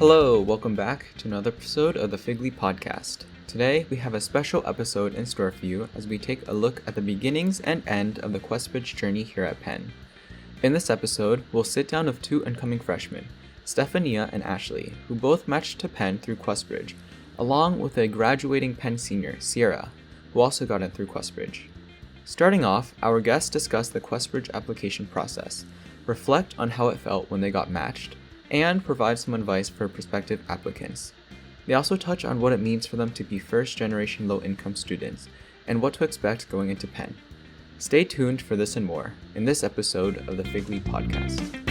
Hello, welcome back to another episode of the Figly Podcast. Today, we have a special episode in store for you as we take a look at the beginnings and end of the QuestBridge journey here at Penn. In this episode, we'll sit down with two incoming freshmen, Stephania and Ashley, who both matched to Penn through QuestBridge, along with a graduating Penn senior, Sierra, who also got in through QuestBridge. Starting off, our guests discuss the QuestBridge application process, reflect on how it felt when they got matched, and provide some advice for prospective applicants. They also touch on what it means for them to be first-generation low-income students and what to expect going into Penn. Stay tuned for this and more in this episode of the Figly Podcast.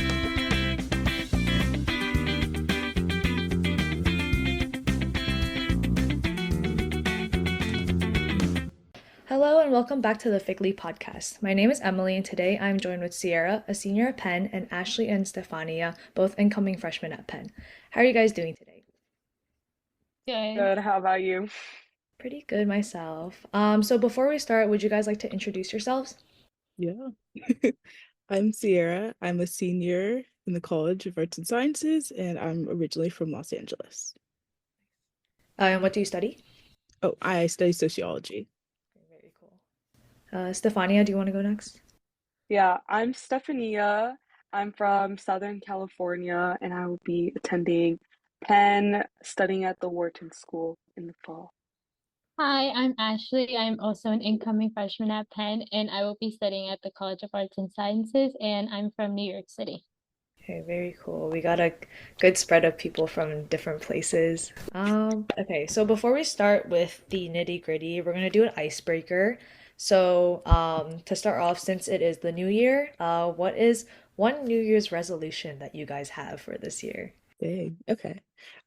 Hello and welcome back to the Figly Podcast. My name is Emily and today I'm joined with Sierra, a senior at Penn, and Ashley and Stephania, both incoming freshmen at Penn. How are you guys doing today? Good. How about you? Pretty good myself. So before we start, would you guys like to introduce yourselves? Yeah. I'm Sierra. I'm a senior in the College of Arts and Sciences, and I'm originally from Los Angeles. And what do you study? Oh, I study sociology. Very cool. Stephania, do you want to go next? Yeah, I'm Stephania. I'm from Southern California, and I will be attending Penn, studying at the Wharton School in the fall. Hi, I'm Ashley. I'm also an incoming freshman at Penn, and I will be studying at the College of Arts and Sciences, and I'm from New York City. Okay, very cool. We got a good spread of people from different places. Okay, so before we start with the nitty-gritty, we're gonna do an icebreaker. So, to start off, since it is the new year, what is one New Year's resolution that you guys have for this year? Dang. Okay.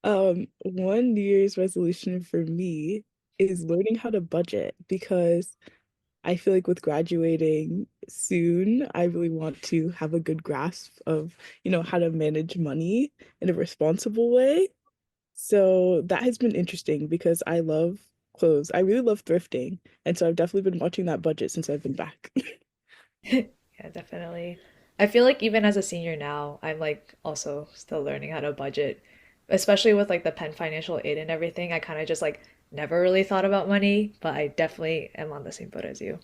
One New Year's resolution for me is learning how to budget because I feel like with graduating soon, I really want to have a good grasp of, how to manage money in a responsible way. So that has been interesting because I love clothes. I really love thrifting. And so I've definitely been watching that budget since I've been back. Yeah, definitely. I feel like even as a senior now, I'm like also still learning how to budget, especially with like the Penn financial aid and everything. I kind of just like never really thought about money, but I definitely am on the same boat as you.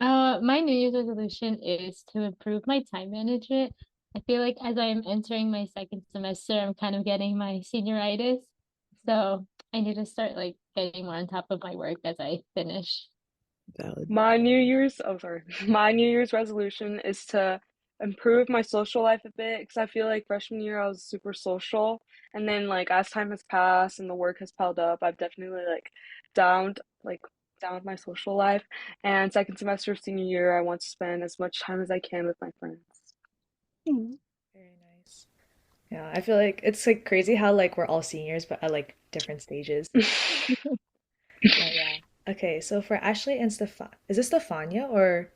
My New Year's resolution is to improve my time management. I feel like as I am entering my second semester, I'm kind of getting my senioritis, so I need to start like getting more on top of my work as I finish. Valid. My New Year's resolution is to improve my social life a bit because I feel like freshman year I was super social, and then like as time has passed and the work has piled up, I've definitely downed like downed my social life. And second semester of senior year, I want to spend as much time as I can with my friends. Mm. Very nice. Yeah, I feel like it's like crazy how like we're all seniors, but at like different stages. Oh yeah. Okay, so for Ashley and Stefan, is this Stefania or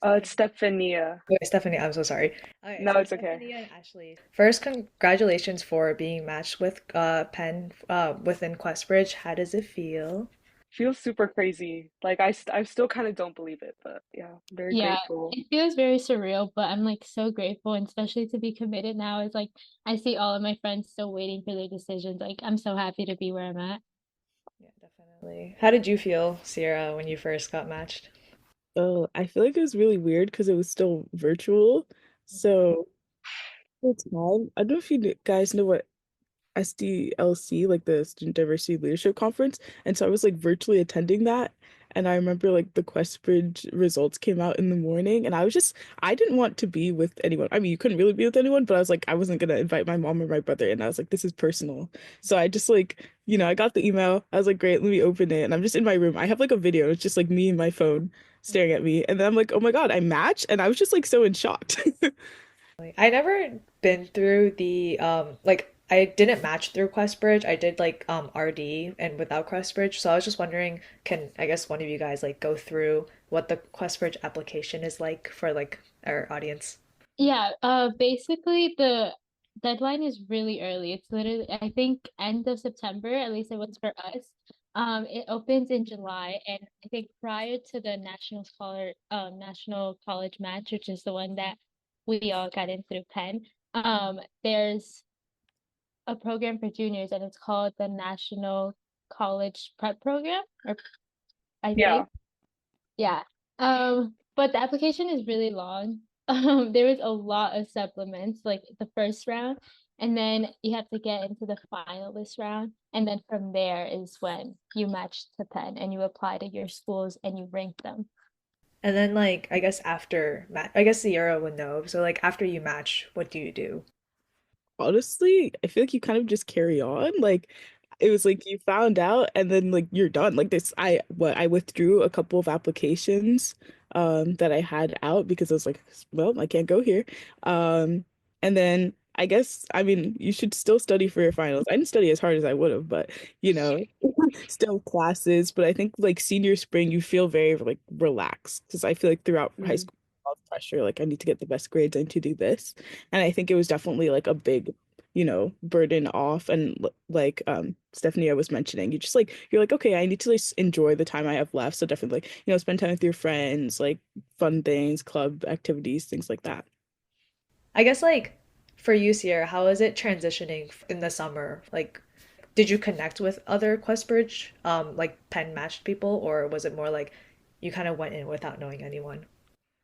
It's Stephania. Wait, Stephanie? I'm so sorry. Okay, No, so it's okay. Stephanie and Ashley. First, congratulations for being matched with Penn within QuestBridge. How does it feel? Feels super crazy. I still kind of don't believe it, but yeah, I'm very Yeah, grateful. it feels very surreal, but I'm like so grateful, and especially to be committed now. Is like I see all of my friends still waiting for their decisions. Like I'm so happy to be where I'm at. Yeah, definitely. How did you feel, Sierra, when you first got matched? Oh, I feel like it was really weird because it was still virtual. So the time, I don't know if guys know what SDLC, like the Student Diversity Leadership Conference. And so I was like virtually attending that. And I remember like the QuestBridge results came out in the morning, and I didn't want to be with anyone. I mean, you couldn't really be with anyone, but I was like, I wasn't gonna invite my mom or my brother. And I was like, this is personal. So I just like, I got the email. I was like, great, let me open it. And I'm just in my room. I have like a video. It's just like me and my phone staring at me. And then I'm like, oh my God, I matched. And I was just like so in shock. I never been through the like I didn't match through QuestBridge. I did like RD and without QuestBridge. So I was just wondering, can I guess one of you guys like go through what the QuestBridge application is like for like our audience? Yeah, basically the deadline is really early. It's literally, I think, end of September, at least it was for us. It opens in July, and I think prior to the National College match, which is the one that we all got in through Penn, there's a program for juniors, and it's called the National College Prep Program, or I Yeah. think. Yeah. But the application is really long. There is a lot of supplements, like the first round, and then you have to get into the finalist round, and then from there is when you match to Penn and you apply to your schools and you rank them. And then like I guess after I guess Sierra would know. So like after you match, what do you do? Honestly, I feel like you kind of just carry on. Like it was like you found out and then like you're done. Like this I withdrew a couple of applications that I had out because I was like, well, I can't go here. And then I guess I mean you should still study for your finals. I didn't study as hard as I would have, but you know, still classes. But I think like senior spring you feel very like relaxed because I feel like throughout high Mm. school all the pressure, like I need to get the best grades, I need to do this. And I think it was definitely like a big, burden off. And like Stephania was mentioning, you just like you're like, okay, I need to like enjoy the time I have left. So definitely like, spend time with your friends, like fun things, club activities, things like that. I guess like for you, Sierra, how is it transitioning in the summer? Like, did you connect with other QuestBridge, like Penn matched people, or was it more like you kind of went in without knowing anyone?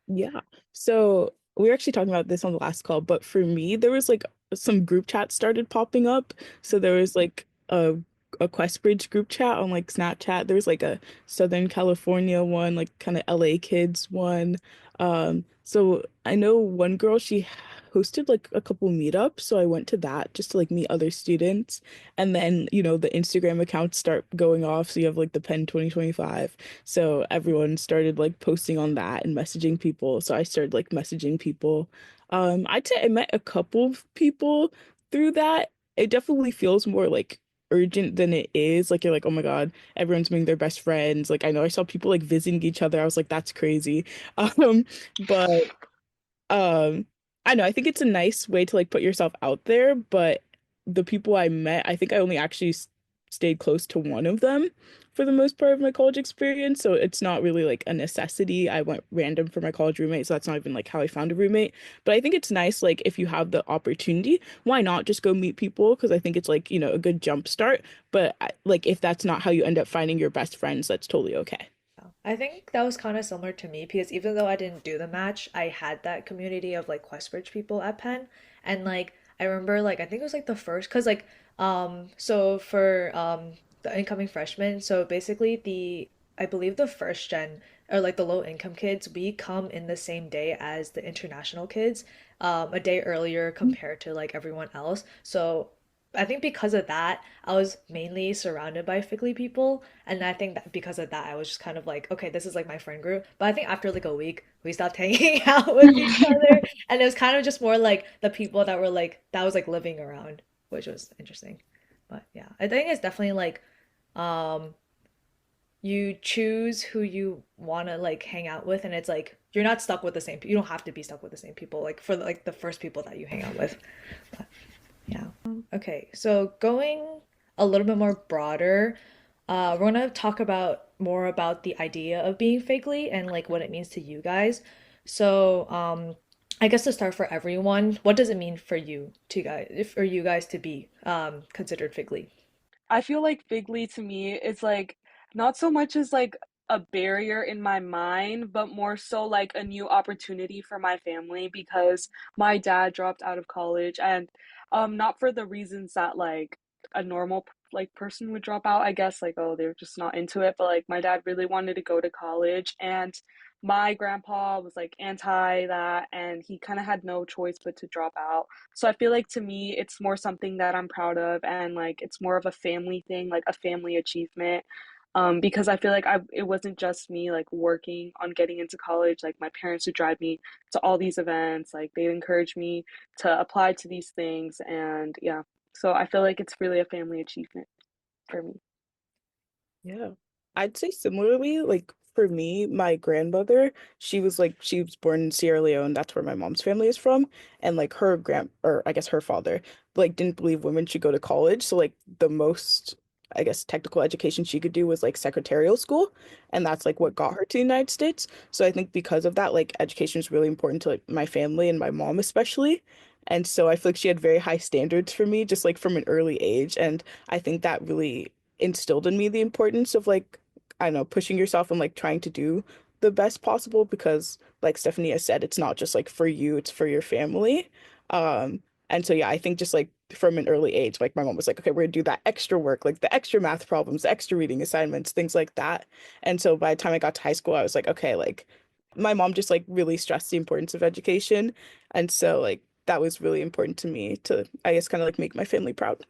Yeah. So we were actually talking about this on the last call, but for me, there was like some group chats started popping up. So there was like a QuestBridge group chat on like Snapchat. There was like a Southern California one, like kind of LA kids one. So I know one girl, she hosted like a couple meetups, so I went to that just to like meet other students. And then, the Instagram accounts start going off. So you have like the Penn 2025. So everyone started like posting on that and messaging people. So I started like messaging people. I'd say I met a couple of people through that. It definitely feels more like urgent than it is. Like you're like, oh my God, everyone's being their best friends. Like I know I saw people like visiting each other. I was like, that's crazy. But um, I know, I think it's a nice way to like put yourself out there, but the people I met, I think I only actually stayed close to one of them for the most part of my college experience. So it's not really like a necessity. I went random for my college roommate, so that's not even like how I found a roommate. But I think it's nice, like if you have the opportunity, why not just go meet people? Because I think it's like, a good jump start. But like if that's not how you end up finding your best friends, that's totally okay. I think that was kind of similar to me because even though I didn't do the match, I had that community of like QuestBridge people at Penn. And like I remember like I think it was like the first because like so for the incoming freshmen, so basically the I believe the first gen or like the low income kids, we come in the same day as the international kids, a day earlier compared to like everyone else. So I think because of that, I was mainly surrounded by Figly people, and I think that because of that, I was just kind of like, okay, this is like my friend group. But I think after like a week, we stopped hanging out with each other, and it was kind of just more like the people that were like that was like living around, which was interesting. But yeah, I think it's definitely like um you choose who you want to like hang out with, and it's like you're not stuck with the same. You don't have to be stuck with the same people like for like the first people that you hang out with. But yeah. Okay, so going a little bit more broader, we're gonna talk about more about the idea of being fakely and like what it means to you guys. So, I guess to start for everyone, what does it mean for you to guys for you guys to be considered fakely? I feel like Figly to me is like not so much as like a barrier in my mind, but more so like a new opportunity for my family because my dad dropped out of college and not for the reasons that like a normal like person would drop out, I guess like oh they're just not into it, but like my dad really wanted to go to college and my grandpa was like anti that and he kind of had no choice but to drop out. So I feel like to me, it's more something that I'm proud of, and like it's more of a family thing, like a family achievement. Because I feel like it wasn't just me like working on getting into college. Like my parents would drive me to all these events, like they'd encourage me to apply to these things, and yeah. So I feel like it's really a family achievement for me. Yeah. I'd say similarly, like for me, my grandmother, she was born in Sierra Leone, that's where my mom's family is from, and like her or I guess her father, like didn't believe women should go to college, so like the most I guess technical education she could do was like secretarial school, and that's like what got her to the United States. So I think because of that, like education is really important to like my family and my mom especially. And so I feel like she had very high standards for me, just like from an early age. And I think that really instilled in me the importance of like, I don't know, pushing yourself and like trying to do the best possible because, like Stephania said, it's not just like for you, it's for your family. And so, yeah, I think just like from an early age, like my mom was like, okay, we're gonna do that extra work, like the extra math problems, the extra reading assignments, things like that. And so by the time I got to high school, I was like, okay, like my mom just like really stressed the importance of education. And so like that was really important to me to, I guess, kind of like make my family proud.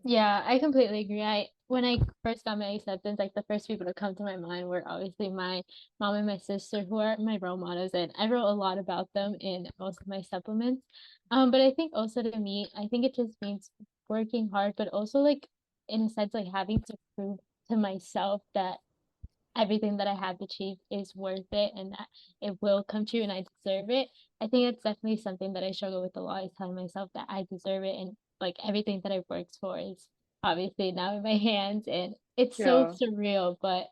Yeah, I completely agree. I when I first got my acceptance, like the first people to come to my mind were obviously my mom and my sister, who are my role models, and I wrote a lot about them in most of my supplements. But I think also to me, I think it just means working hard, but also like in a sense like having to prove to myself that everything that I have achieved is worth it and that it will come true and I deserve it. I think it's definitely something that I struggle with a lot is telling myself that I deserve it and like everything that I've worked for is obviously now in my hands and it's so Yeah, surreal, but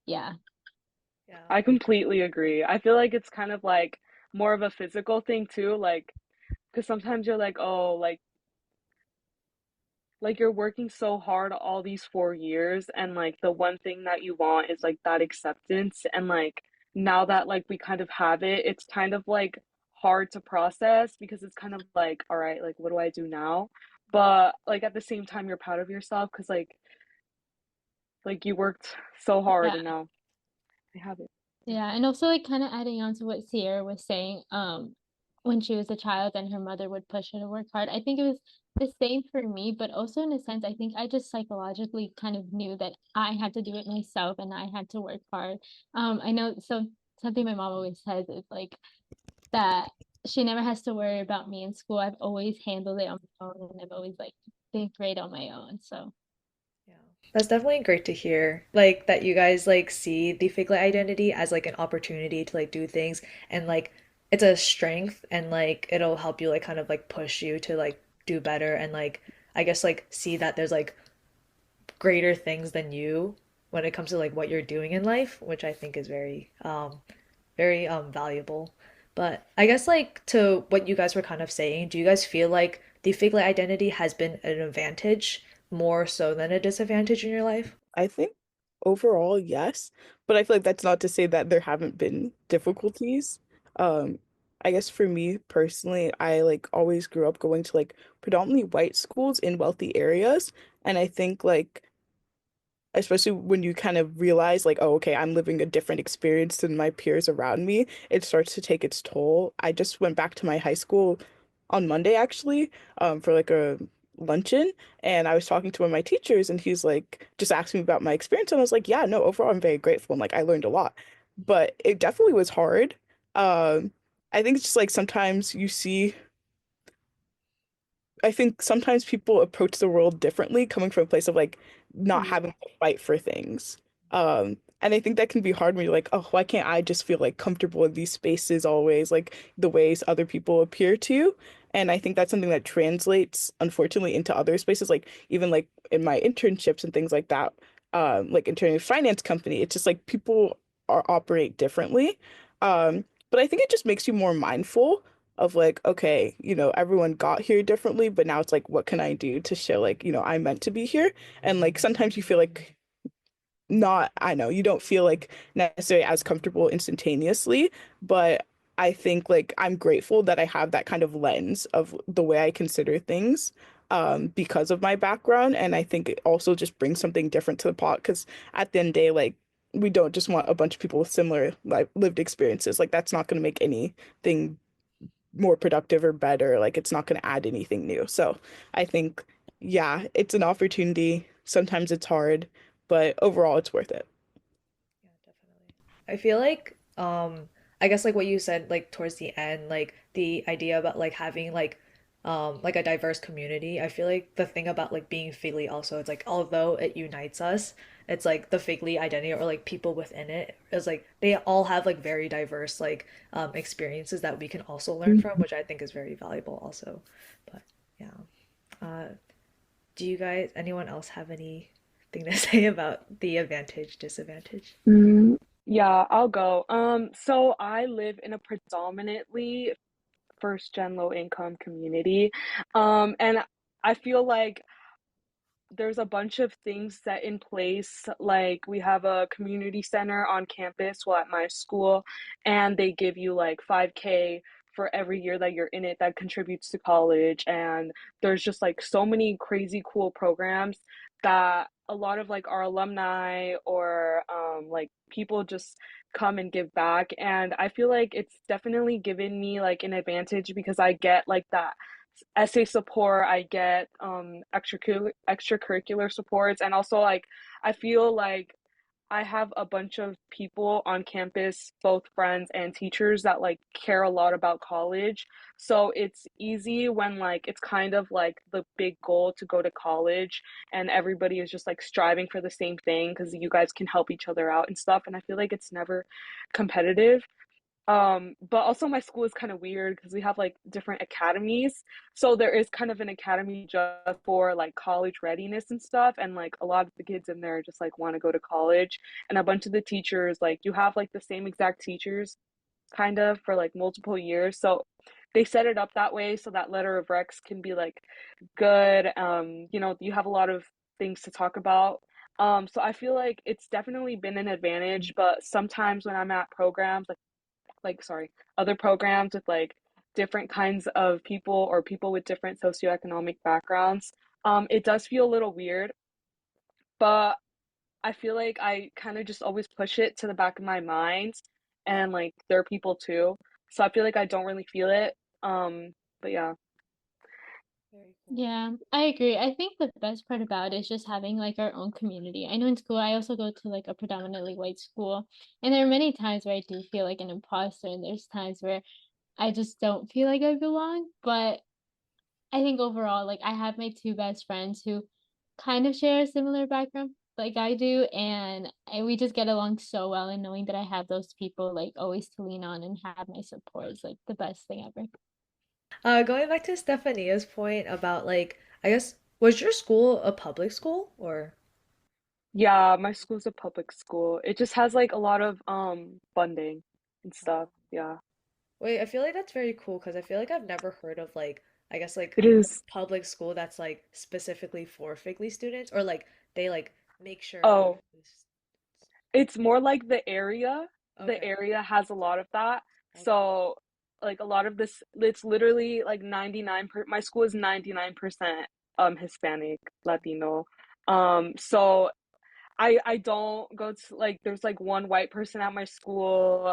yeah. Yeah. I completely agree. I feel like it's kind of like more of a physical thing too, like because sometimes you're like, oh, like you're working so hard all these 4 years, and like the one thing that you want is like that acceptance. And like now that like we kind of have it, it's kind of like hard to process because it's kind of like, all right, like what do I do now? But like at the same time, you're proud of yourself because like you worked so hard Yeah. and now I have it. Yeah, and also like kind of adding on to what Sierra was saying, when she was a child and her mother would push her to work hard. I think it was the same for me, but also in a sense, I think I just psychologically kind of knew that I had to do it myself and I had to work hard. I know so something my mom always says is like that she never has to worry about me in school. I've always handled it on my own and I've always like been great on my own. So Yeah. That's definitely great to hear. Like that you guys like see the fake identity as like an opportunity to like do things and like it's a strength and like it'll help you like kind of like push you to like do better and like I guess like see that there's like greater things than you when it comes to like what you're doing in life, which I think is very valuable. But I guess like to what you guys were kind of saying, do you guys feel like the fake identity has been an advantage more so than a disadvantage in your life? I think overall, yes, but I feel like that's not to say that there haven't been difficulties. Um, I guess for me personally, I like always grew up going to like predominantly white schools in wealthy areas, and I think like especially when you kind of realize like, oh, okay, I'm living a different experience than my peers around me, it starts to take its toll. I just went back to my high school on Monday actually, for like a luncheon, and I was talking to one of my teachers, and he's like just asking me about my experience, and I was like, yeah, no, overall I'm very grateful, and like I learned a lot, but it definitely was hard. I think it's just like sometimes you see I think sometimes people approach the world differently, coming from a place of like not Mhm. having to fight for things. And I think that can be hard when you're like, oh, why can't I just feel like comfortable in these spaces always, like the ways other people appear to? And I think that's something that translates, unfortunately, into other spaces, like even like in my internships and things like that. Like interning in a finance company, it's just like people are operate differently. But I think it just makes you more mindful of like, okay, everyone got here differently, but now it's like, what can I do to show like, I'm meant to be here? And like sometimes you feel like not, I know, you don't feel like necessarily as comfortable instantaneously, but I think like I'm grateful that I have that kind of lens of the way I consider things. Because of my background, and I think it also just brings something different to the pot. Because at the end of the day, like we don't just want a bunch of people with similar like lived experiences. Like that's not going to make anything more productive or better. Like it's not going to add anything new. So I think, yeah, it's an opportunity. Sometimes it's hard, but overall, it's worth it. Yeah, definitely. I feel I guess like what you said like towards the end, like the idea about like having like a diverse community. I feel like the thing about like being Figly also, it's like although it unites us, it's like the Figly identity or like people within it is like they all have like very diverse like experiences that we can also learn from, which I think is very valuable also. But yeah. Uh do you guys anyone else have anything to say about the advantage, disadvantage? Mm, yeah, I'll go. So I live in a predominantly first gen low income community. And I feel like there's a bunch of things set in place. Like we have a community center on campus, well, at my school, and they give you like 5K for every year that you're in it that contributes to college. And there's just like so many crazy cool programs that a lot of like our alumni or like people just come and give back. And I feel like it's definitely given me like an advantage because I get like that essay support, I get extracurricular supports, and also like I feel like I have a bunch of people on campus, both friends and teachers, that like care a lot about college. So it's easy when like it's kind of like the big goal to go to college and everybody is just like striving for the same thing because you guys can help each other out and stuff. And I feel like it's never competitive. But also my school is kind of weird because we have like different academies. So there is kind of an academy just for like college readiness and stuff. And like a lot of the kids in there just like want to go to college. And a bunch of the teachers, like you have like the same exact teachers kind of for like multiple years. So they set it up that way so that letter of recs can be like good. You have a lot of things to talk about. So I feel like it's definitely been an advantage, but sometimes when I'm at programs sorry, other programs with like different kinds of people or people with different socioeconomic backgrounds, it does feel a little weird, but I feel like I kind of just always push it to the back of my mind, and like there are people too, so I feel like I don't really feel it. But yeah. Very cool. Yeah, I agree. I think the best part about it is just having like our own community. I know in school, I also go to like a predominantly white school, and there are many times where I do feel like an imposter, and there's times where I just don't feel like I belong. But I think overall, like I have my two best friends who kind of share a similar background like I do, and we just get along so well. And knowing that I have those people like always to lean on and have my support is like the best thing ever. Going back to Stephania's point about like, I guess, was your school a public school or? Yeah, my school's a public school. It just has like a lot of funding and stuff. Oh. Yeah. Wait, I feel like that's very cool because I feel like I've never heard of like, I guess like It is. public school that's like specifically for Figley students or like they like make sure. Oh, it's more like the area. The Okay. area has a lot of that. Okay. So, like a lot of this, it's literally like my school is 99% Hispanic, Latino. So I don't go to like there's like one white person at my school.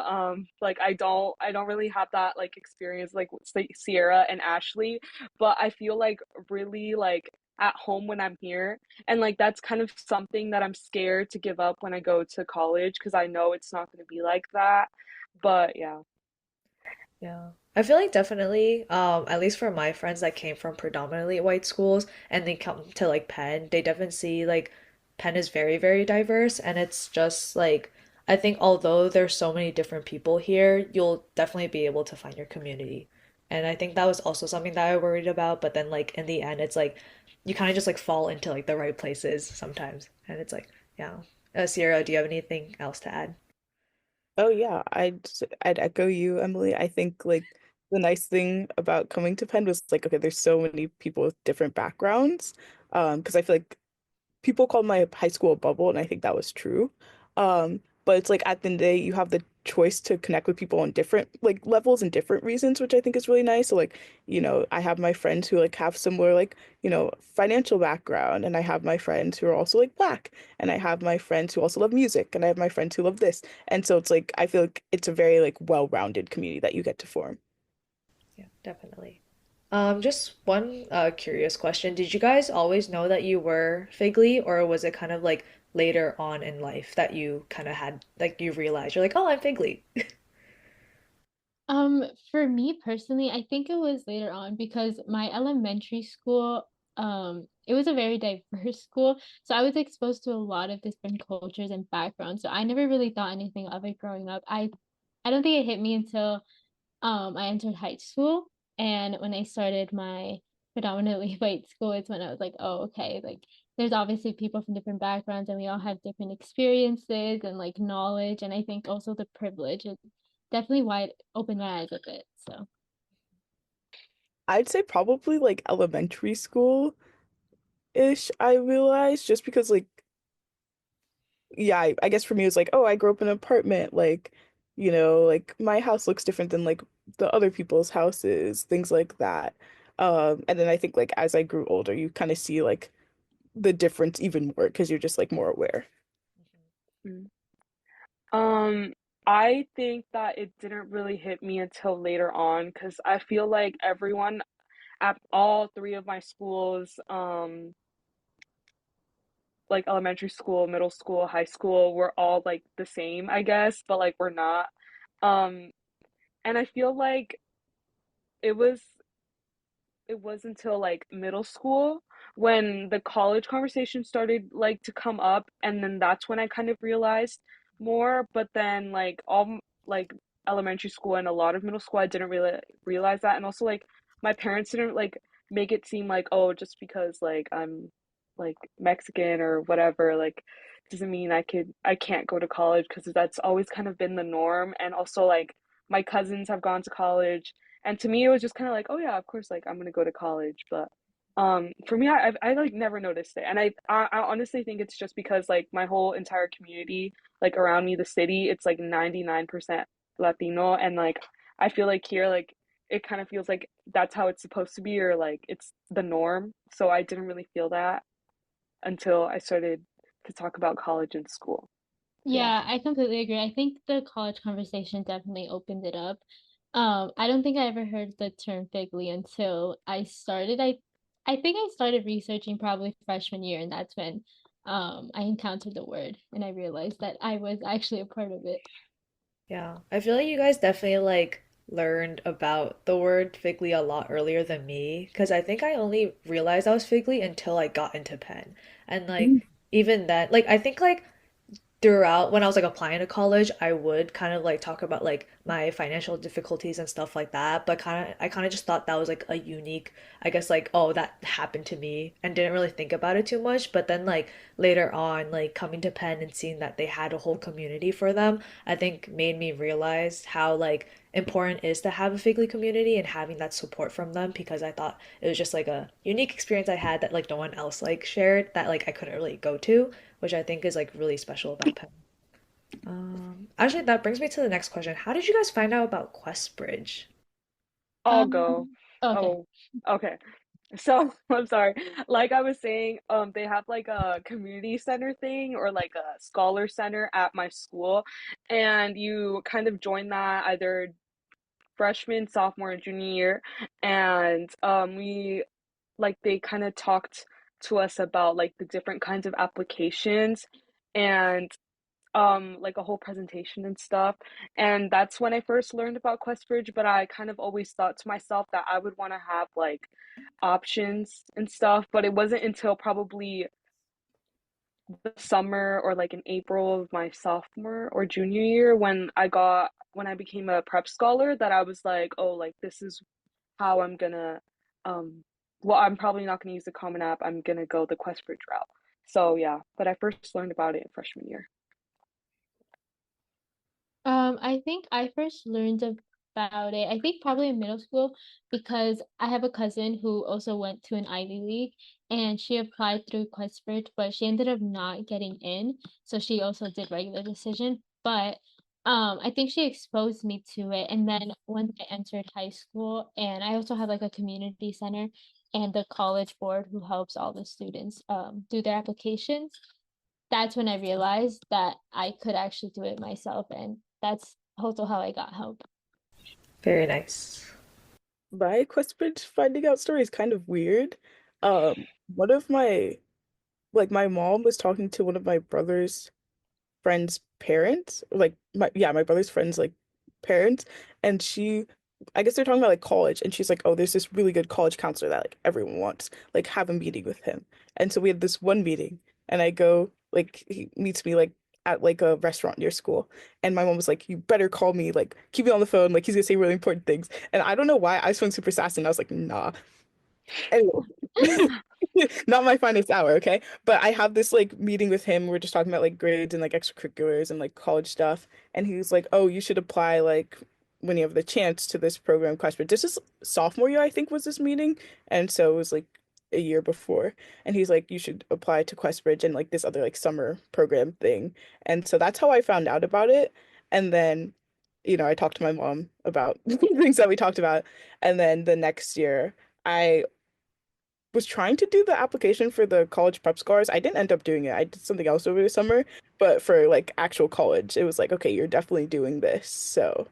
Like I don't really have that like experience like with Sierra and Ashley, but I feel like really like at home when I'm here. And like that's kind of something that I'm scared to give up when I go to college because I know it's not going to be like that. But yeah. Yeah. I feel like definitely, at least for my friends that came from predominantly white schools and they come to like Penn, they definitely see like Penn is very, very diverse and it's just like I think although there's so many different people here, you'll definitely be able to find your community. And I think that was also something that I worried about, but then like in the end it's like you kind of just like fall into like the right places sometimes. And it's like, yeah. Sierra, do you have anything else to add? Oh yeah, I'd echo you, Emily. I think like the nice thing about coming to Penn was like, okay, there's so many people with different backgrounds. Because I feel like people called my high school a bubble, and I think that was true. But it's like at the end of the day, you have the choice to connect with people on different like levels and different reasons, which I think is really nice. So like, I have my friends who like have similar like, financial background, and I have my friends who are also like black, and I have my friends who also love music, and I have my friends who love this. And so it's like I feel like it's a very like well-rounded community that you get to form. Yeah, definitely. Just one curious question. Did you guys always know that you were figly, or was it kind of like later on in life that you kind of had like you realized you're like, oh, I'm figly? For me personally, I think it was later on because my elementary school, it was a very diverse school. So I was exposed to a lot of different cultures and backgrounds. So I never really thought anything of it growing up. I don't think it hit me until I entered high school. And when I started my predominantly white school, it's when I was like, oh, okay, like there's obviously people from different backgrounds and we all have different experiences and like knowledge. And I think also the privilege is definitely wide opened my eyes a bit. So I'd say probably like elementary school-ish, I realized, just because like yeah, I guess for me it was like, oh, I grew up in an apartment, like, like my house looks different than like the other people's houses, things like that. And then I think like as I grew older, you kind of see like the difference even more because you're just like more aware. Mm. Um, I think that it didn't really hit me until later on because I feel like everyone at all three of my schools, like elementary school, middle school, high school, we're all like the same, I guess, but like we're not. Um, and I feel like it was it was until like middle school when the college conversation started like to come up, and then that's when I kind of realized more. But then like like elementary school and a lot of middle school, I didn't really realize that. And also like my parents didn't like make it seem like, oh, just because like I'm like Mexican or whatever, like doesn't mean I can't go to college, because that's always kind of been the norm. And also like my cousins have gone to college, and to me, it was just kind of like, oh yeah, of course, like I'm gonna go to college. But for me, I like never noticed it, and I honestly think it's just because like my whole entire community, like around me, the city, it's like 99% Latino, and like I feel like here, like it kind of feels like that's how it's supposed to be, or like it's the norm. So I didn't really feel that until I started to talk about college and school. Yeah. Yeah, I completely agree. I think the college conversation definitely opened it up. I don't think I ever heard the term figly until I think I started researching probably freshman year, and that's when I encountered the word and I realized that I was actually a part of it. Yeah, I feel like you guys definitely like learned about the word figly a lot earlier than me because I think I only realized I was figly until I got into Penn. And like even then, like I think like throughout when I was like applying to college, I would kind of like talk about like my financial difficulties and stuff like that. But I kind of just thought that was like a unique, I guess like, oh, that happened to me and didn't really think about it too much. But then like later on, like coming to Penn and seeing that they had a whole community for them, I think made me realize how like important it is to have a Figly community and having that support from them because I thought it was just like a unique experience I had that like no one else like shared that like I couldn't really go to, which I think is like really special about Penn. Actually, that brings me to the next question. How did you guys find out about QuestBridge? I'll go. Um, okay. Oh, okay. So I'm sorry. Like I was saying, they have like a community center thing or like a scholar center at my school, and you kind of join that either freshman, sophomore, and junior year, and we like they kind of talked to us about like the different kinds of applications, and like a whole presentation and stuff. And that's when I first learned about QuestBridge, but I kind of always thought to myself that I would want to have like options and stuff, but it wasn't until probably the summer or like in April of my sophomore or junior year when I became a prep scholar that I was like, oh, like this is how I'm gonna um well, I'm probably not gonna use the Common App. I'm gonna go the QuestBridge route. So yeah, but I first learned about it in freshman year. I think I first learned about it, I think probably in middle school, because I have a cousin who also went to an Ivy League and she applied through QuestBridge, but she ended up not getting in. So she also did regular decision. But I think she exposed me to it. And then once I entered high school, and I also have like a community center and the college board who helps all the students do their applications, that's when I realized that I could actually do it myself, and that's also how I got help. Very nice. My QuestBridge finding out story is kind of weird. One of my my mom was talking to one of my brother's friend's parents, like my brother's friend's like parents, and I guess they're talking about like college, and she's like, oh, there's this really good college counselor that like everyone wants, like have a meeting with him. And so we had this one meeting, and I go like he meets me like at like a restaurant near school, and my mom was like, you better call me, like keep me on the phone, like he's gonna say really important things. And I don't know why I swung super sassy, and I was like, nah. Anyway, not my finest hour, okay? But I have this like meeting with him. We're just talking about like grades and like extracurriculars and like college stuff. And he was like, "Oh, you should apply like when you have the chance to this program QuestBridge. This is sophomore year, I think, was this meeting, and so it was like a year before. And he's like, you should apply to QuestBridge and like this other like summer program thing. And so that's how I found out about it. And then, I talked to my mom about things that we talked about. And then the next year, I was trying to do the application for the college prep scholars. I didn't end up doing it. I did something else over the summer, but for like actual college, it was like, okay, you're definitely doing this. So,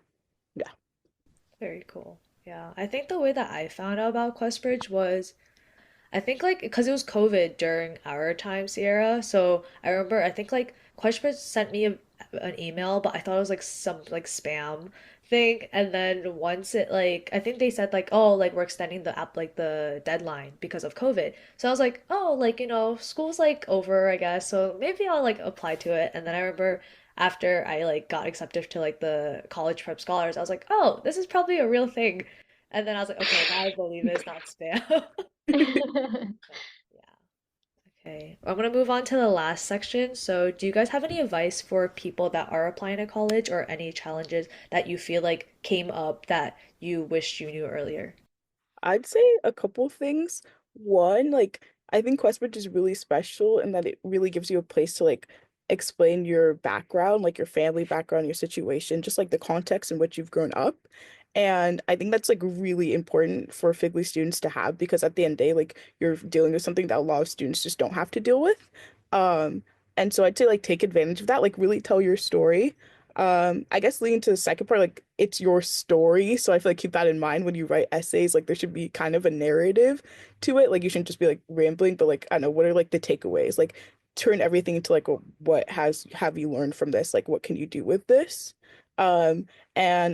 yeah. Very cool. Yeah, I think the way that I found out about QuestBridge was I think like because it was COVID during our time, Sierra. So I remember I think like QuestBridge sent me an email, but I thought it was like some like spam thing. And then once it like I think they said like oh like we're extending the app like the deadline because of COVID. So I was like oh like school's like over I guess. So maybe I'll like apply to it. And then I remember after I like got accepted to like the college prep scholars, I was like oh this is probably a real thing. And then I was like okay now I believe it's not spam. But yeah. Okay. I'm gonna move on to the last section. So, do you guys have any advice for people that are applying to college or any challenges that you feel like came up that you wished you knew earlier? I'd say a couple things. One, like I think QuestBridge is really special in that it really gives you a place to like explain your background, like your family background, your situation, just like the context in which you've grown up. And I think that's like really important for Figly students to have because at the end of the day, like you're dealing with something that a lot of students just don't have to deal with. Um, and so I'd say like take advantage of that, like really tell your story. I guess leading to the second part, like it's your story. So I feel like keep that in mind when you write essays. Like there should be kind of a narrative to it. Like you shouldn't just be like rambling, but like I don't know, what are like the takeaways? Like turn everything into like what has have you learned from this? Like what can you do with this? And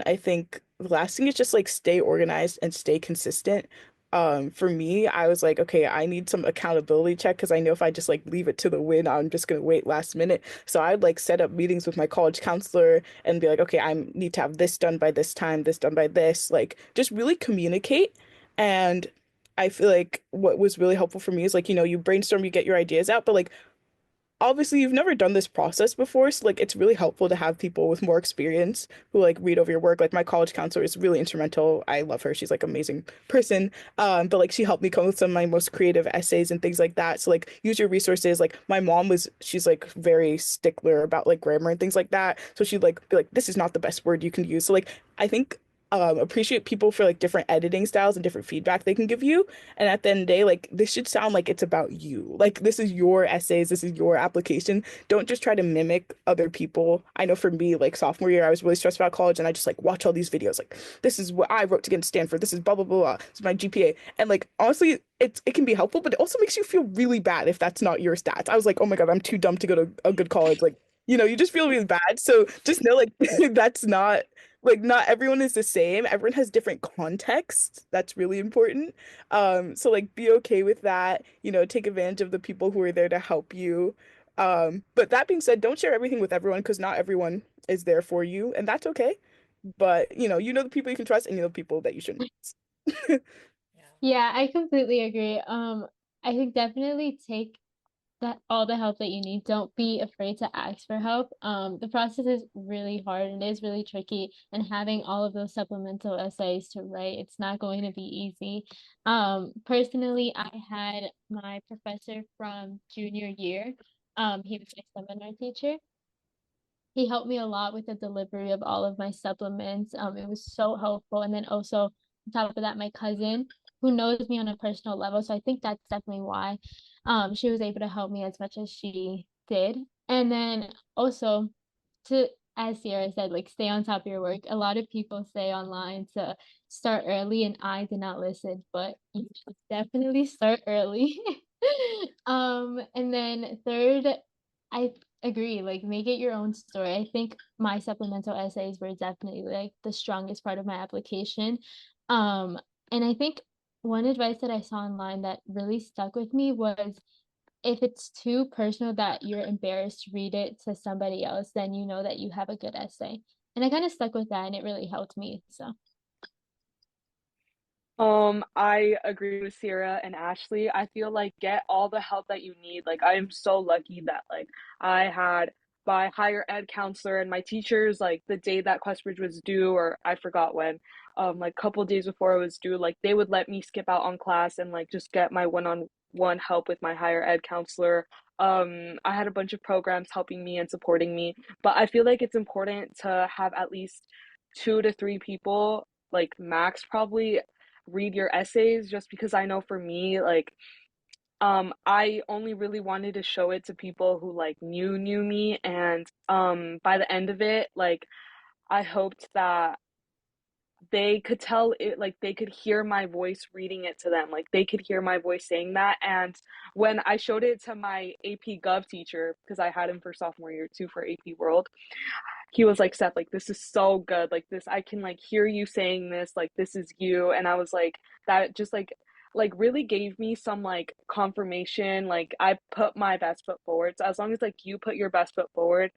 I think the last thing is just like stay organized and stay consistent. For me, I was like, okay, I need some accountability check because I know if I just like leave it to the wind, I'm just gonna wait last minute. So I'd like set up meetings with my college counselor and be like, okay, I need to have this done by this time, this done by this. Like just really communicate. And I feel like what was really helpful for me is like, you brainstorm, you get your ideas out, but like obviously you've never done this process before, so like it's really helpful to have people with more experience who like read over your work. Like my college counselor is really instrumental. I love her. She's like amazing person. But like she helped me come with some of my most creative essays and things like that. So like use your resources. Like my mom she's like very stickler about like grammar and things like that. So she'd like be like, this is not the best word you can use. So like I think appreciate people for like different editing styles and different feedback they can give you. And at the end of the day, like this should sound like it's about you. Like this is your essays, this is your application. Don't just try to mimic other people. I know for me, like sophomore year, I was really stressed about college and I just like watch all these videos. Like this is what I wrote to get into Stanford. This is blah blah blah. Blah. This is my GPA. And like honestly, it can be helpful, but it also makes you feel really bad if that's not your stats. I was like, oh my God, I'm too dumb to go to a good college. Like, you just feel really bad. So just know like that's not like not everyone is the same. Everyone has different contexts. That's really important. So like be okay with that, take advantage of the people who are there to help you. But that being said, don't share everything with everyone because not everyone is there for you, and that's okay. But you know the people you can trust and you know the people that you shouldn't. Yeah. Yeah, I completely agree. I think definitely take that all the help that you need. Don't be afraid to ask for help. The process is really hard and it is really tricky, and having all of those supplemental essays to write, it's not going to be easy. Personally, I had my professor from junior year. He was my seminar teacher. He helped me a lot with the delivery of all of my supplements. It was so helpful. And then also on top of that, my cousin who knows me on a personal level. So I think that's definitely why she was able to help me as much as she did. And then also to, as Sierra said, like stay on top of your work. A lot of people say online to start early, and I did not listen, but you should definitely start early. And then third, I agree, like make it your own story. I think my supplemental essays were definitely like the strongest part of my application. Um, and I think one advice that I saw online that really stuck with me was if it's too personal that you're embarrassed to read it to somebody else, then you know that you have a good essay. And I kind of stuck with that and it really helped me. So I agree with Sierra and Ashley. I feel like get all the help that you need. Like I am so lucky that like I had my higher ed counselor and my teachers, like the day that QuestBridge was due, or I forgot when, like a couple days before it was due, like they would let me skip out on class and like just get my one-on-one help with my higher ed counselor. I had a bunch of programs helping me and supporting me, but I feel like it's important to have at least 2 to 3 people, like max probably, read your essays, just because I know for me, like I only really wanted to show it to people who like knew me, and by the end of it, like I hoped that they could tell it, like they could hear my voice reading it to them, like they could hear my voice saying that. And when I showed it to my AP Gov teacher, because I had him for sophomore year too for AP World, he was like, Seth, like this is so good, like this, I can like hear you saying this, like this is you. And I was like, that just like really gave me some like confirmation, like I put my best foot forward. So as long as like you put your best foot forward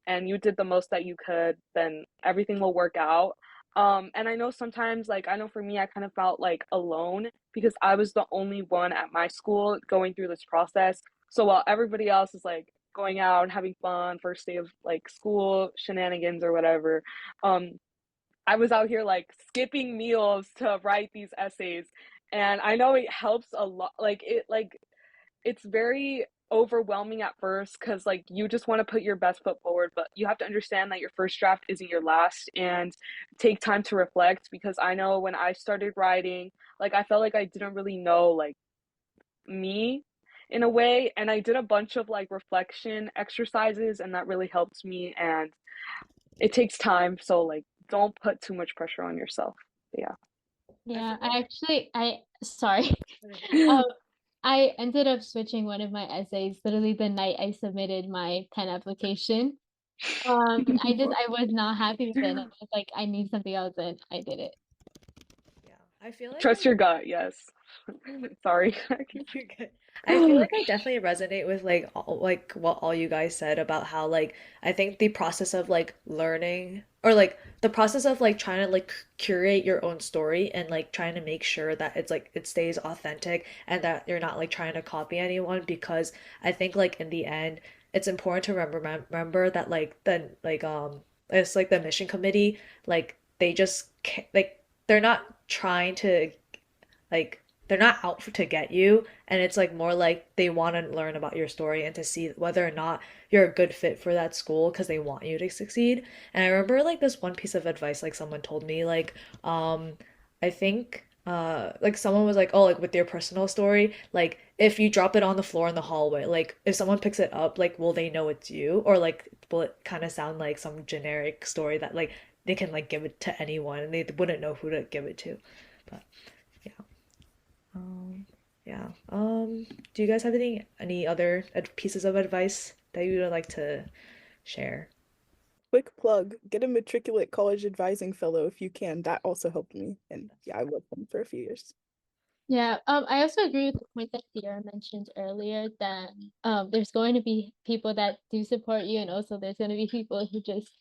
and you did the most that you could, then everything will work out. And I know sometimes, like I know for me, I kind of felt like alone because I was the only one at my school going through this process. So while everybody else is like going out and having fun, first day of like school shenanigans or whatever, um, I was out here like skipping meals to write these essays. And I know it helps a lot. Like it's very overwhelming at first because like you just want to put your best foot forward, but you have to understand that your first draft isn't your last, and take time to reflect. Because I know when I started writing, like I felt like I didn't really know like me in a way, and I did a bunch of like reflection exercises, and that really helped me. And it takes time, so like don't put too much pressure on yourself. But I Yeah, feel I actually, sorry. yeah. Um, I ended up switching one of my essays literally the night I submitted my Penn application. I was not happy with it. And I was like, I need something else, and I did it. yeah, I feel like Trust your gut, yes. Sorry. you're good. I feel like I definitely resonate with like what all you guys said about how like I think the process of like learning or like the process of like trying to like curate your own story and like trying to make sure that it's like it stays authentic and that you're not like trying to copy anyone, because I think like in the end it's important to remember that like it's like the mission committee, like they just like they're not trying to like they're not out to get you, and it's like more like they want to learn about your story and to see whether or not you're a good fit for that school because they want you to succeed. And I remember like this one piece of advice like someone told me like I think like someone was like, oh, like with your personal story, like if you drop it on the floor in the hallway, like if someone picks it up, like will they know it's you, or like will it kind of sound like some generic story that like they can like give it to anyone and they wouldn't know who to give it to. But yeah. Um, yeah. Do you guys have any other pieces of advice that you would like to share? Quick plug, get a matriculate college advising fellow if you can. That also helped me. And yeah, I worked them for a few years. Yeah, I also agree with the point that Sierra mentioned earlier that there's going to be people that do support you, and also there's going to be people who just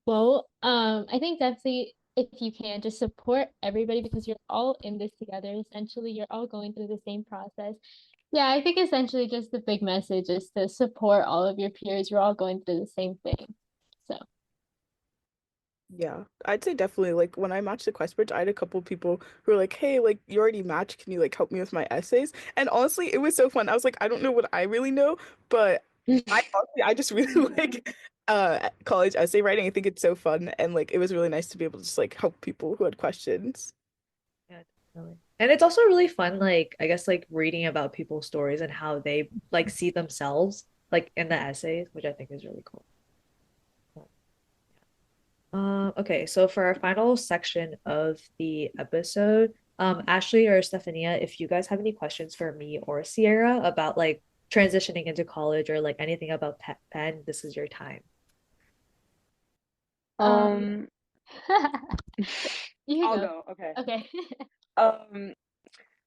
won't. I think definitely if you can just support everybody because you're all in this together. Essentially, you're all going through the same process. Yeah, I think essentially just the big message is to support all of your peers. You're all going through the same thing. So. Yeah, I'd say definitely like when I matched the QuestBridge, I had a couple people who were like, "Hey, like you already matched, can you like help me with my essays?" And honestly, it was so fun. I was like, I don't know what I really know, but I just really like college essay writing. I think it's so fun, and like it was really nice to be able to just like help people who had questions. Yeah, definitely. And it's also really fun, like I guess like reading about people's stories and how they like see themselves like in the essays, which I think is really cool. Okay, so for our final section of the episode, Ashley or Stephania, if you guys have any questions for me or Sierra about like transitioning into college or like anything about Penn, this is your time. Um, Um, you can I'll go. go. Okay. Okay. Um,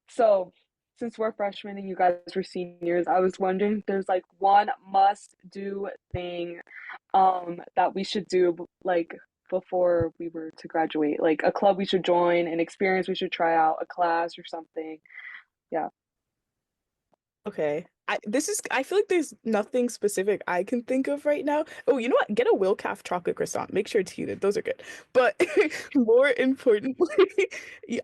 so since we're freshmen and you guys were seniors, I was wondering if there's like one must do thing that we should do like before we were to graduate, like a club we should join, an experience we should try out, a class or something. Yeah. Okay. I feel like there's nothing specific I can think of right now. Oh, you know what? Get a Wilcaf chocolate croissant. Make sure it's heated. Those are good. But more importantly,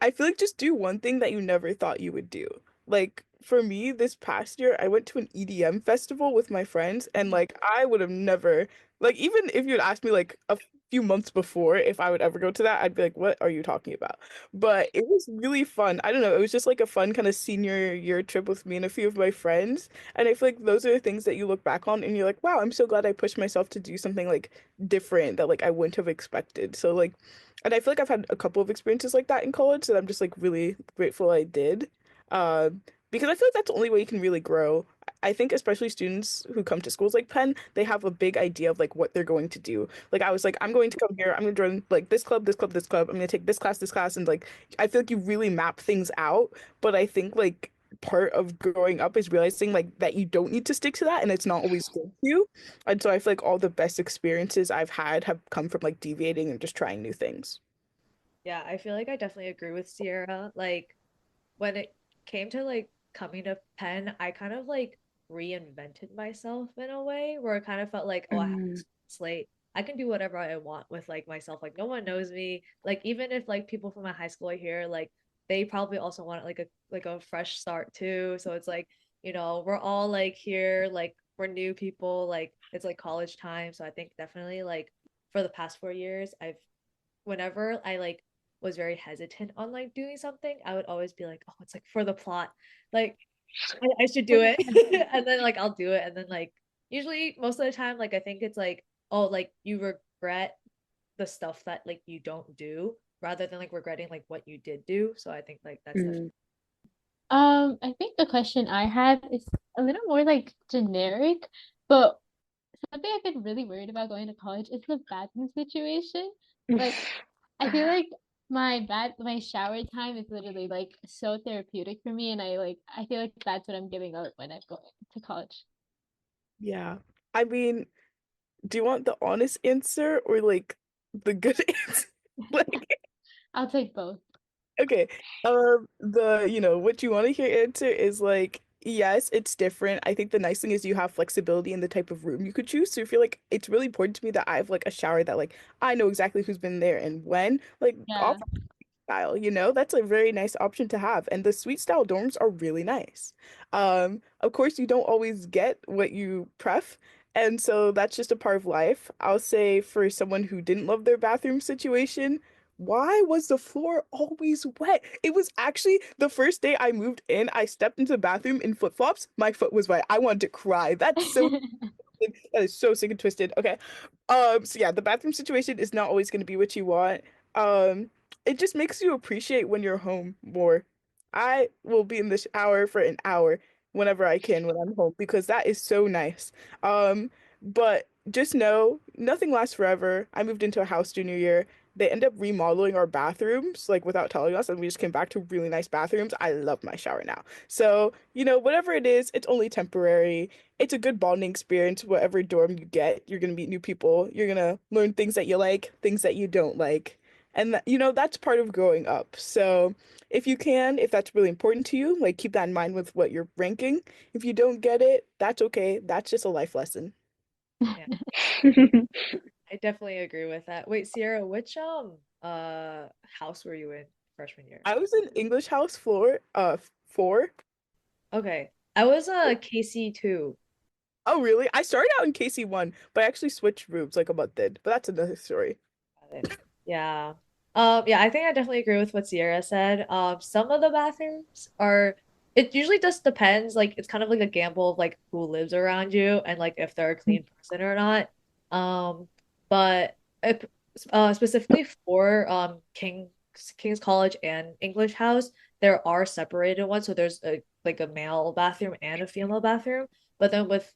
I feel like just do one thing that you never thought you would do. Like for me, this past year, I went to an EDM festival with my friends, and like I would have never, like even if you'd asked me like a few months before if I would ever go to that, I'd be like, what are you talking about? But it was really fun. I don't know, it was just like a fun kind of senior year trip with me and a few of my friends. And I feel like those are the things that you look back on and you're like, wow, I'm so glad I pushed myself to do something like different that like I wouldn't have expected. So like, and I feel like I've had a couple of experiences like that in college that I'm just like really grateful I did. Uh, because I feel like that's the only way you can really grow. I think especially students who come to schools like Penn, they have a big idea of like what they're going to do. Like I was like, I'm going to come here, I'm gonna join like this club, this club, this club, I'm gonna take this class, and like I feel like you really map things out. But I think like part of growing up is realizing like that you don't need to stick to that and it's not always good for you. And so I feel like all the best experiences I've had have come from like deviating and just trying new things. Yeah, I feel like I definitely agree with Sierra. Like when it came to like coming to Penn, I kind of like reinvented myself in a way where it kind of felt like, oh, I have Mm. this slate. I can do whatever I want with like myself. Like no one knows me. Like even if like people from my high school are here, like they probably also want like a fresh start too. So it's like, we're all like here, like we're new people, like it's like college time. So I think definitely like for the past 4 years, I've whenever I like was very hesitant on like doing something, I would always be like, oh, it's like for the plot. Like I should do it. And then like I'll do it. And then like usually most of the time, like I think it's like, oh, like you regret the stuff that like you don't do rather than like regretting like what you did do. So I think like that's the Mm. I think the question I have is a little more like generic, but something I've been really worried about going to college is the bathroom situation. Like, I feel like my shower time is literally like so therapeutic for me, and I feel like that's what I'm giving up when I go to college. Yeah. I mean, do you want the honest answer or like the good answer? Like, I'll take both. okay. What you want to hear answer is like, yes, it's different. I think the nice thing is you have flexibility in the type of room you could choose. So I feel like it's really important to me that I have like a shower that like I know exactly who's been there and when. Like Yeah. style, that's a very nice option to have. And the suite style dorms are really nice. Of course, you don't always get what you pref. And so that's just a part of life. I'll say for someone who didn't love their bathroom situation, why was the floor always wet? It was actually the first day I moved in, I stepped into the bathroom in flip-flops. My foot was wet. I wanted to cry. That is so sick and twisted. Okay. So yeah, the bathroom situation is not always going to be what you want. Um, it just makes you appreciate when you're home more. I will be in the shower for an hour whenever I can when I'm home because that is so nice. But just know nothing lasts forever. I moved into a house junior year. They end up remodeling our bathrooms like without telling us, and we just came back to really nice bathrooms. I love my shower now. So, whatever it is, it's only temporary. It's a good bonding experience. Whatever dorm you get, you're gonna meet new people. You're gonna learn things that you like, things that you don't like. And that's part of growing up. So if that's really important to you, like keep that in mind with what you're ranking. If you don't get it, that's okay. That's just a life lesson. yeah. I definitely agree with that. Wait, Sierra, which house were you in freshman year? I was in English house floor, 4. Okay. I was a KC too. Oh, really? I started out in KC1, but I actually switched rooms like a month in. But that's another story. Got it. Yeah. Yeah, I think I definitely agree with what Sierra said. Some of the bathrooms are, it usually just depends. Like, it's kind of like a gamble of like who lives around you and like if they're a clean person or not. But if, specifically for King's College and English House, there are separated ones. So there's a male bathroom and a female bathroom. But then with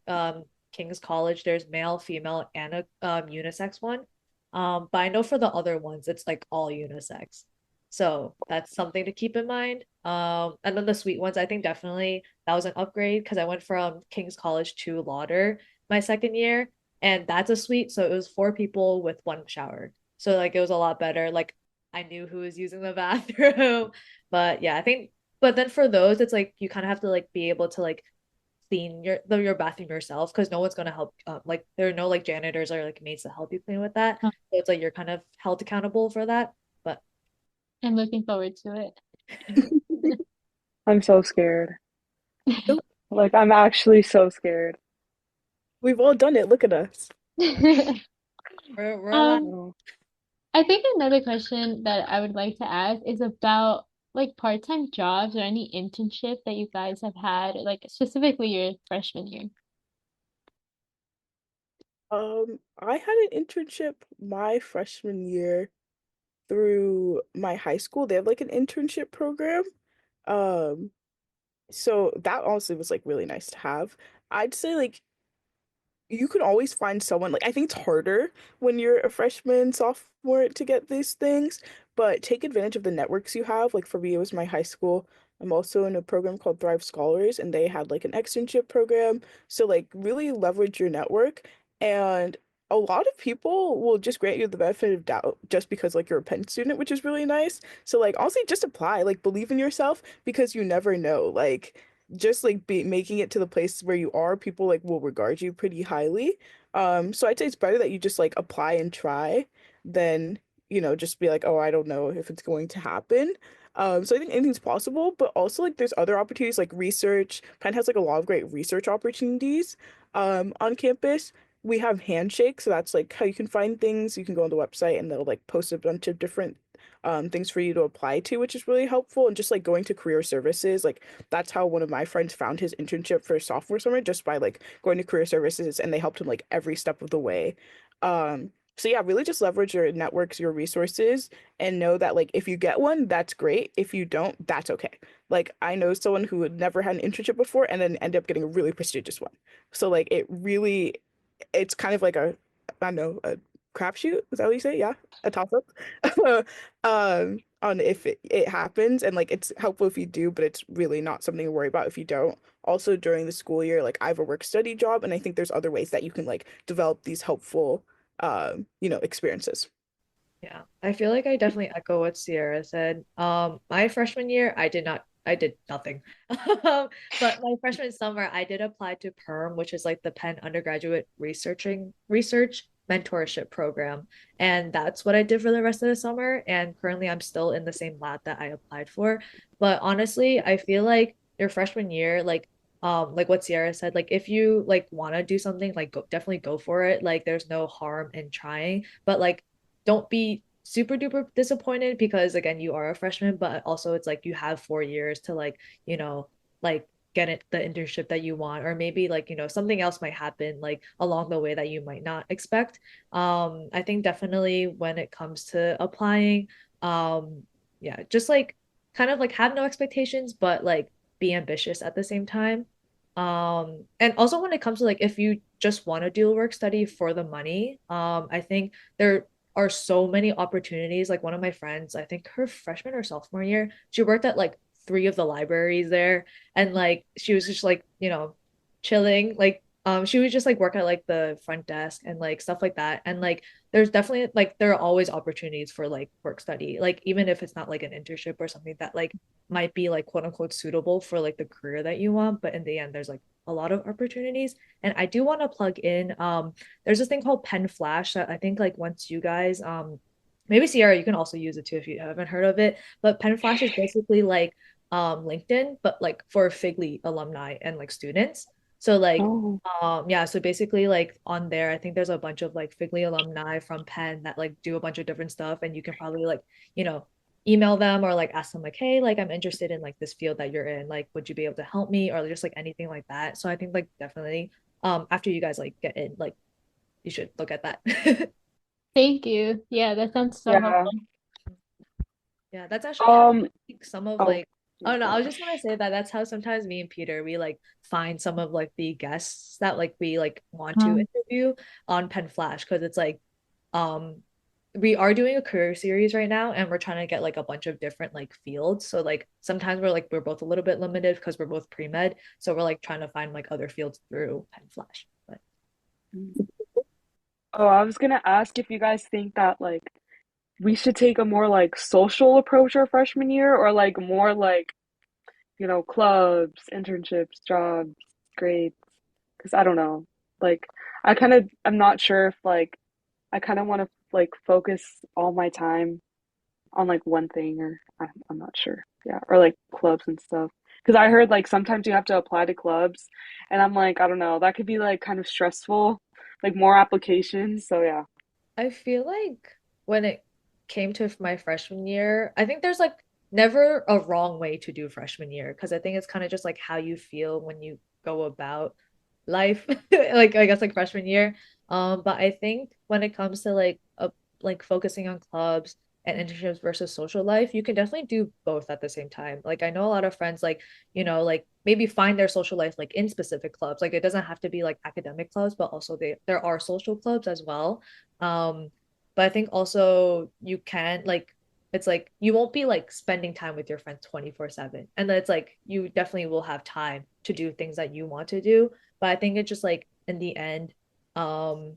King's College, there's male, female, and a unisex one. But I know for the other ones, it's like all unisex. So that's something to keep in mind. And then the sweet ones, I think definitely that was an upgrade because I went from King's College to Lauder my second year, and that's a suite. So it was 4 people with one shower. So like it was a lot better. Like I knew who was using the bathroom. But yeah, I think, but then for those, it's like you kind of have to like be able to like clean your bathroom yourself because no one's gonna help. Like there are no like janitors or like maids to help you clean with that. Huh. So it's like you're kind of held accountable for that. But I'm looking forward to I'm so scared. Nope. Like, I'm actually so scared. We've all done it. Look at us. it. we're allowed. Um, Oh. I think another question that I would like to ask is about like part-time jobs or any internship that you guys have had, like specifically your freshman year. I had an internship my freshman year through my high school. They have like an internship program. Um, so that honestly was like really nice to have. I'd say like you can always find someone like I think it's harder when you're a freshman, sophomore to get these things, but take advantage of the networks you have. Like for me, it was my high school. I'm also in a program called Thrive Scholars, and they had like an externship program. So like really leverage your network. And a lot of people will just grant you the benefit of doubt just because like you're a Penn student, which is really nice. So like honestly, just apply, like believe in yourself because you never know. Like just like be making it to the place where you are, people like will regard you pretty highly. So I'd say it's better that you just like apply and try than, just be like, oh, I don't know if it's going to happen. So I think anything's possible, but also like there's other opportunities like research. Penn has like a lot of great research opportunities on campus. We have Handshake, so that's like how you can find things. You can go on the website and they'll like post a bunch of different things for you to apply to, which is really helpful. And just like going to career services, like that's how one of my friends found his internship for sophomore summer just by like going to career services and they helped him like every step of the way. So yeah, really just leverage your networks, your resources, and know that like if you get one, that's great. If you don't, that's okay. Like I know someone who had never had an internship before and then ended up getting a really prestigious one. So like it's kind of like I don't know, a crapshoot. Is that what you say? Yeah, a toss up. On if it happens, and like it's helpful if you do, but it's really not something to worry about if you don't. Also during the school year, like I have a work study job, and I think there's other ways that you can like develop these helpful, experiences. Yeah, I feel like I definitely echo what Sierra said. My freshman year, I did nothing. But my freshman summer, I did apply to PERM, which is like the Penn Undergraduate Research Mentorship Program. And that's what I did for the rest of the summer. And currently I'm still in the same lab that I applied for. But honestly, I feel like your freshman year, like what Sierra said, like if you like want to do something, like definitely go for it. Like there's no harm in trying, but like don't be super duper disappointed because again you are a freshman, but also it's like you have 4 years to like like get it the internship that you want, or maybe like something else might happen like along the way that you might not expect. I think definitely when it comes to applying, yeah, just like kind of like have no expectations but like be ambitious at the same time. And also when it comes to like if you just want to do a work study for the money, I think there are so many opportunities. Like one of my friends, I think her freshman or sophomore year, she worked at like three of the libraries there. And like she was just like, chilling. Like she would just like work at like the front desk and like stuff like that. And like there's definitely like there are always opportunities for like work study. Like even if it's not like an internship or something that like might be like quote unquote suitable for like the career that you want. But in the end, there's like a lot of opportunities. And I do want to plug in there's this thing called Pen Flash that I think like once you guys maybe Sierra, you can also use it too if you haven't heard of it. But Pen Flash is basically like LinkedIn, but like for Figly alumni and like students. So like Oh. yeah, so basically like on there, I think there's a bunch of like Figly alumni from Penn that like do a bunch of different stuff, and you can probably like, you know, email them or like ask them like, hey, like I'm interested in like this field that you're in. Like, would you be able to help me? Or just like anything like that. So I think like definitely after you guys like get in, like you should look at that. Thank you. Yeah, that sounds so Yeah. helpful. Yeah, that's actually how Um, like, some of oh, like yeah, oh no, go I was on. just gonna say that that's how sometimes me and Peter we like find some of like the guests that like we like want to Um, interview on Pen Flash because it's like um we are doing a career series right now and we're trying to get like a bunch of different like fields. So like sometimes we're both a little bit limited because we're both pre-med. So we're like trying to find like other fields through Pen Flash. But Oh, I was gonna ask if you guys think that like we should take a more like social approach our freshman year or like more like, clubs, internships, jobs grades because I don't know. Like, I'm not sure if like I kind of want to like focus all my time on like one thing or I'm not sure. Yeah, or like clubs and stuff. Because I heard like sometimes you have to apply to clubs, and I'm like, I don't know, that could be like kind of stressful, like more applications. So yeah. I feel like when it came to my freshman year, I think there's like never a wrong way to do freshman year because I think it's kind of just like how you feel when you go about life, like I guess like freshman year. But I think when it comes to like focusing on clubs and internships versus social life, you can definitely do both at the same time. Like I know a lot of friends like, like maybe find their social life like in specific clubs. Like it doesn't have to be like academic clubs, but also there are social clubs as well. um, but I think also you can like it's like you won't be like spending time with your friends 24/7. And then it's like you definitely will have time to do things that you want to do. But I think it's just like in the end, um,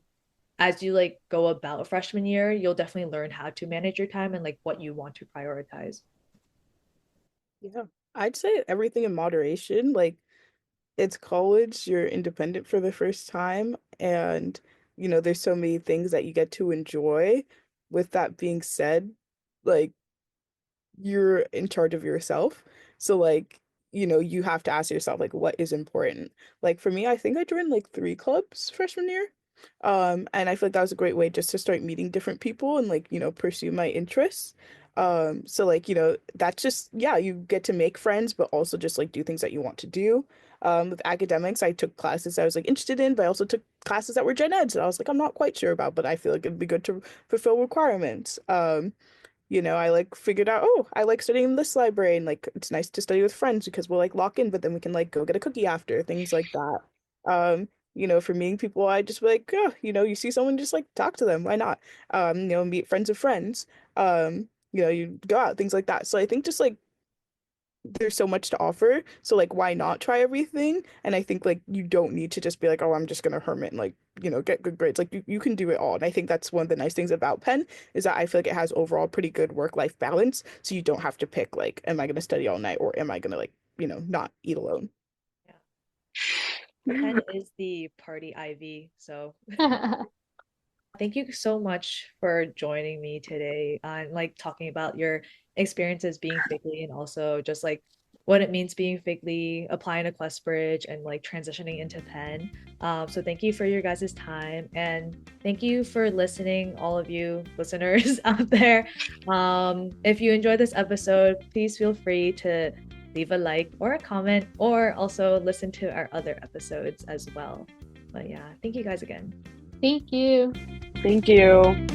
as you like go about freshman year, you'll definitely learn how to manage your time and like what you want to prioritize. Yeah. I'd say everything in moderation. Like it's college, you're independent for the first time, and there's so many things that you get to enjoy. With that being said, like you're in charge of yourself. So like, you have to ask yourself like what is important. Like for me, I think I joined like 3 clubs freshman year. And I feel like that was a great way just to start meeting different people and like, pursue my interests. So like, that's just yeah, you get to make friends, but also just like do things that you want to do. With academics, I took classes I was like interested in, but I also took classes that were gen eds that I was like, I'm not quite sure about, but I feel like it'd be good to fulfill requirements. I like figured out, oh, I like studying in this library and like it's nice to study with friends because we'll like lock in, but then we can like go get a cookie after, things like that. For meeting people, I just be like, oh, you see someone, just like talk to them. Why not? Meet friends of friends. You go out, things like that. So I think just like there's so much to offer. So like why not try everything? And I think like you don't need to just be like, oh, I'm just gonna hermit and like, get good grades. Like you can do it all. And I think that's one of the nice things about Penn is that I feel like it has overall pretty good work-life balance. So you don't have to pick like, am I gonna study all night or am I gonna like, not eat alone? Yeah. Penn is the party Ivy, so thank you so much for joining me today and like talking about your experiences being Figly and also just like what it means being Figly, applying to QuestBridge and like transitioning into Penn. So thank you for your guys' time and thank you for listening, all of you listeners out there. If you enjoyed this episode, please feel free to leave a like or a comment or also listen to our other episodes as well. But yeah, thank you guys again. Thank you. Thank you.